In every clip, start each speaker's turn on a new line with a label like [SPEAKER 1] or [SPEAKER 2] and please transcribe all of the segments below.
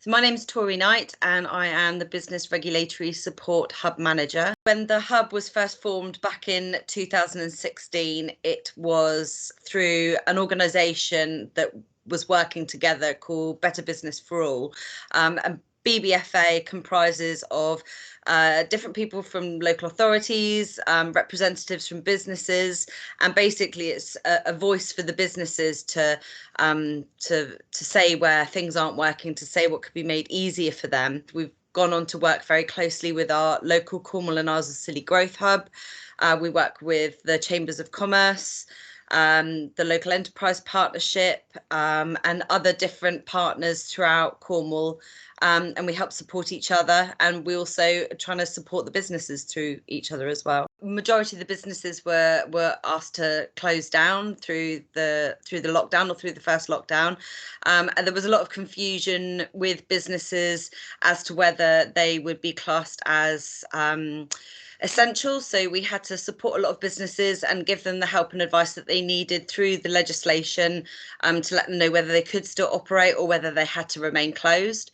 [SPEAKER 1] So my name is Tori Knight and I am the Business Regulatory Support Hub Manager. When the Hub was first formed back in 2016, it was through an organisation that was working together called Better Business for All. And BBFA comprises of different people from local authorities, representatives from businesses, and basically it's a voice for the businesses to say where things aren't working, to say what could be made easier for them. We've gone on to work very closely with our local Cornwall and Iseley Growth Hub. We work with the Chambers of Commerce, the Local Enterprise Partnership, and other different partners throughout Cornwall. And we help support each other, and we also are trying to support the businesses through each other as well. Majority of the businesses were asked to close down through the lockdown, or through the first lockdown, and there was a lot of confusion with businesses as to whether they would be classed as essential. So we had to support a lot of businesses and give them the help and advice that they needed through the legislation, to let them know whether they could still operate or whether they had to remain closed.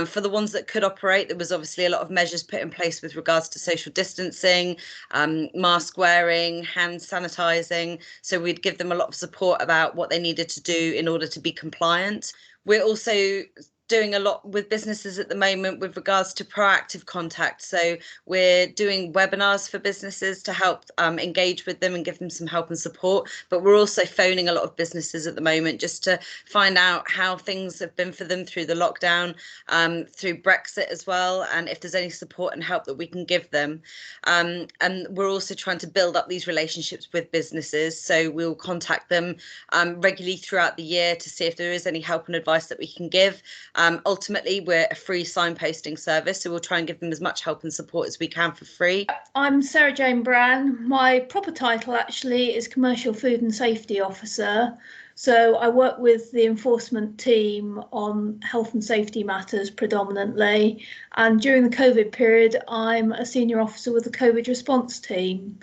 [SPEAKER 1] For the ones that could operate, there was obviously a lot of measures put in place with regards to social distancing, mask wearing, hand sanitizing. So we'd give them a lot of support about what they needed to do in order to be compliant. We're also doing a lot with businesses at the moment with regards to proactive contact. So we're doing webinars for businesses to help engage with them and give them some help and support. But we're also phoning a lot of businesses at the moment just to find out how things have been for them through the lockdown, through Brexit as well, and if there's any support and help that we can give them. And we're also trying to build up these relationships with businesses. So we'll contact them regularly throughout the year to see if there is any help and advice that we can give. Ultimately, we're a free signposting service, so we'll try and give them as much help and support as we can for free.
[SPEAKER 2] I'm Sarah Jane Brand. My proper title actually is Commercial Food and Safety Officer. So I work with the enforcement team on health and safety matters predominantly. And during the COVID period, I'm a senior officer with the COVID response team.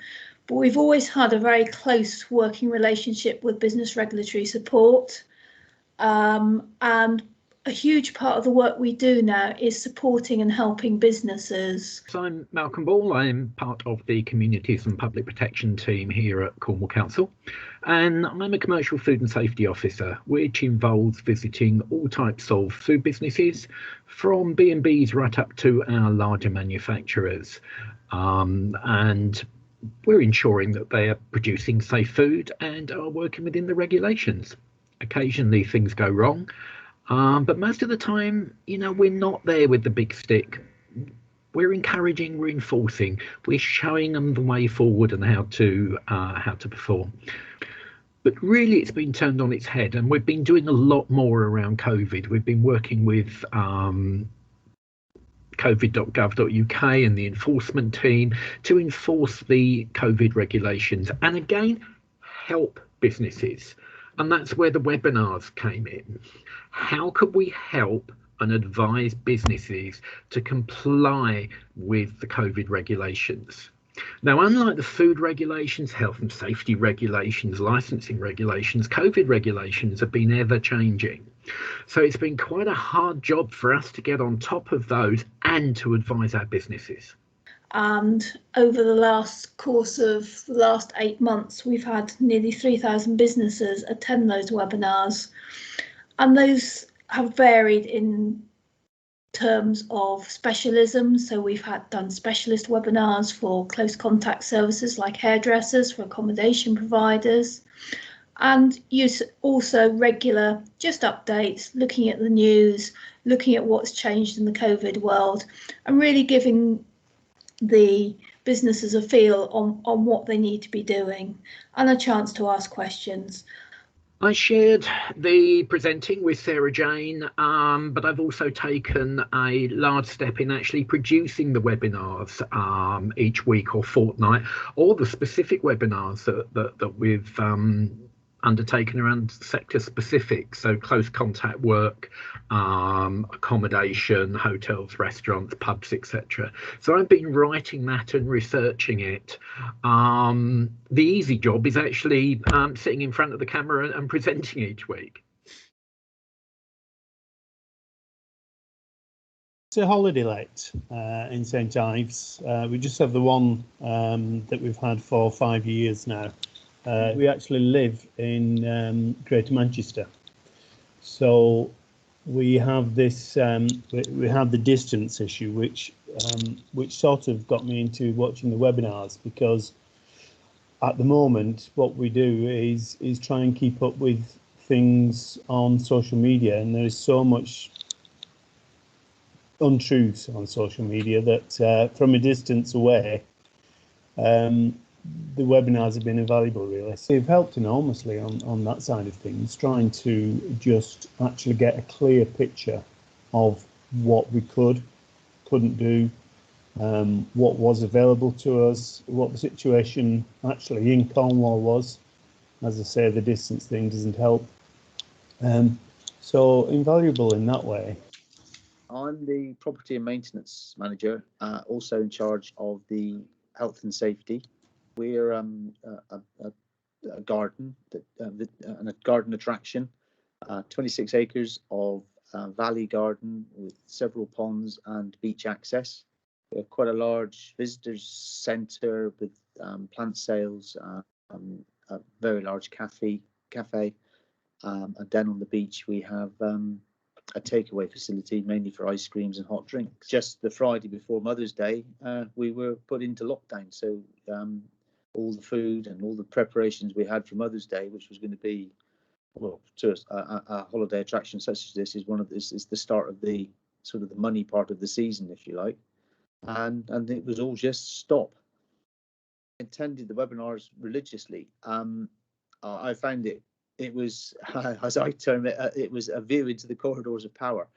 [SPEAKER 2] But we've always had a very close working relationship with business regulatory support. And a huge part of the work we do now is supporting and helping businesses.
[SPEAKER 3] So I'm Malcolm Ball. I'm part of the Communities and Public Protection team here at Cornwall Council, and I'm a Commercial Food and Safety Officer, which involves visiting all types of food businesses, from B&Bs right up to our larger manufacturers, and we're ensuring that they are producing safe food and are working within the regulations. Occasionally things go wrong, but most of the time, we're not there with the big stick. We're encouraging, we're enforcing, we're showing them the way forward and how to perform. But really, it's been turned on its head, and we've been doing a lot more around COVID. We've been working with covid.gov.uk and the enforcement team to enforce the COVID regulations, and again, help businesses. And that's where the webinars came in. How could we help and advise businesses to comply with the COVID regulations? Now, unlike the food regulations, health and safety regulations, licensing regulations, COVID regulations have been ever changing. So it's been quite a hard job for us to get on top of those and to advise our businesses.
[SPEAKER 2] And over the course of the last 8 months, we've had nearly 3,000 businesses attend those webinars. And those have varied in terms of specialism. So we've done specialist webinars for close contact services like hairdressers, for accommodation providers, and use also regular just updates, looking at the news, looking at what's changed in the COVID world, and really giving the businesses a feel on what they need to be doing and a chance to ask questions.
[SPEAKER 3] I shared the presenting with Sarah Jane, but I've also taken a large step in actually producing the webinars each week or fortnight, or the specific webinars that we've undertaken around sector specific, so close contact work, accommodation, hotels, restaurants, pubs, etc. So I've been writing that and researching it. The easy job is actually sitting in front of the camera and presenting each week.
[SPEAKER 4] It's a holiday let in St Ives. We just have the one that we've had for 5 years now. We actually live in Greater Manchester, so we have this. We have the distance issue, which sort of got me into watching the webinars, because at the moment what we do is try and keep up with things on social media, and there is so much untruths on social media that from a distance away, the webinars have been invaluable, really. So they've helped enormously on that side of things, trying to just actually get a clear picture of what we couldn't do, what was available to us, what the situation actually in Cornwall was. As I say, the distance thing doesn't help. So invaluable in that way.
[SPEAKER 5] I'm the property and maintenance manager, also in charge of the health and safety. We're a garden and a garden attraction, 26 acres of valley garden with several ponds and beach access. We have quite a large visitors centre with plant sales, a very large cafe, and then on the beach we have a takeaway facility mainly for ice creams and hot drinks. Just the Friday before Mother's Day, we were put into lockdown, so all the food and all the preparations we had for Mother's Day, which was going to be, well, to us, a holiday attraction such as this, is the start of the sort of the money part of the season, if you like, and it was all just stop. I attended the webinars religiously. I found it was, as I term it, it was a view into the corridors of power.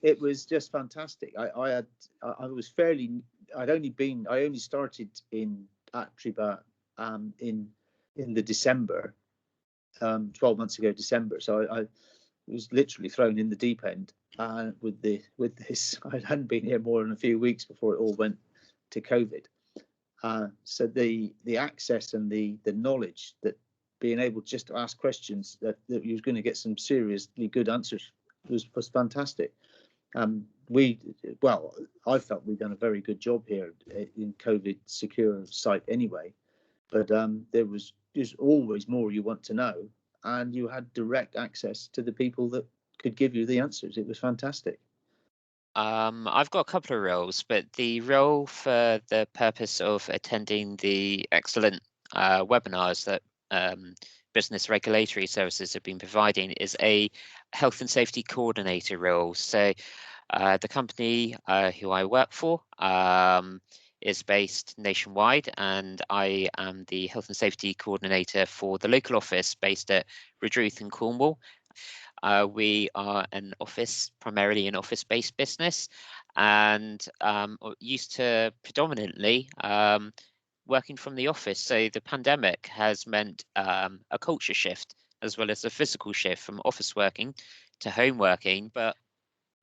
[SPEAKER 5] It was just fantastic. I only started at Triba in the December, 12 months ago December. So I was literally thrown in the deep end with this. I hadn't been here more than a few weeks before it all went to COVID. So the access and the knowledge that being able just to ask questions that you was going to get some seriously good answers was fantastic. I felt we'd done a very good job here in COVID secure site anyway, but there's always more you want to know, and you had direct access to the people that could give you the answers. It was fantastic.
[SPEAKER 6] I've got a couple of roles, but the role for the purpose of attending the excellent webinars that business regulatory services have been providing is a health and safety coordinator role. So the company who I work for is based nationwide, and I am the health and safety coordinator for the local office based at Redruth in Cornwall. We are primarily an office-based business, and used to predominantly working from the office. So the pandemic has meant a culture shift as well as a physical shift from office working to home working. But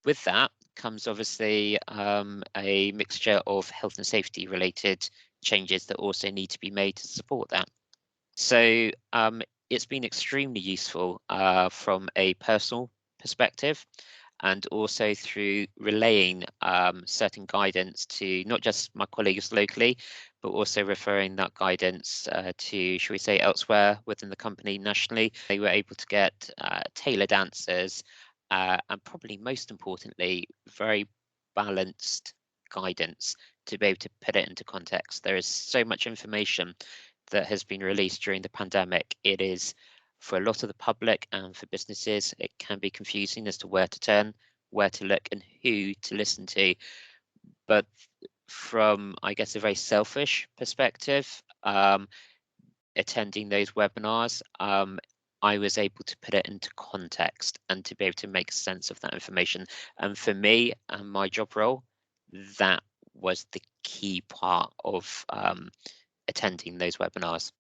[SPEAKER 6] with that comes obviously a mixture of health and safety related changes that also need to be made to support that. So it's been extremely useful from a personal perspective, and also through relaying certain guidance to not just my colleagues locally, but also referring that guidance to, shall we say, elsewhere within the company nationally. They were able to get tailored answers, and probably most importantly, very balanced guidance to be able to put it into context. There is so much information that has been released during the pandemic. It is, for a lot of the public and for businesses, it can be confusing as to where to turn, where to look, and who to listen to. But from, I guess, a very selfish perspective, attending those webinars, I was able to put it into context and to be able to make sense of that information. And for me and my job role, that was the key part of attending those webinars.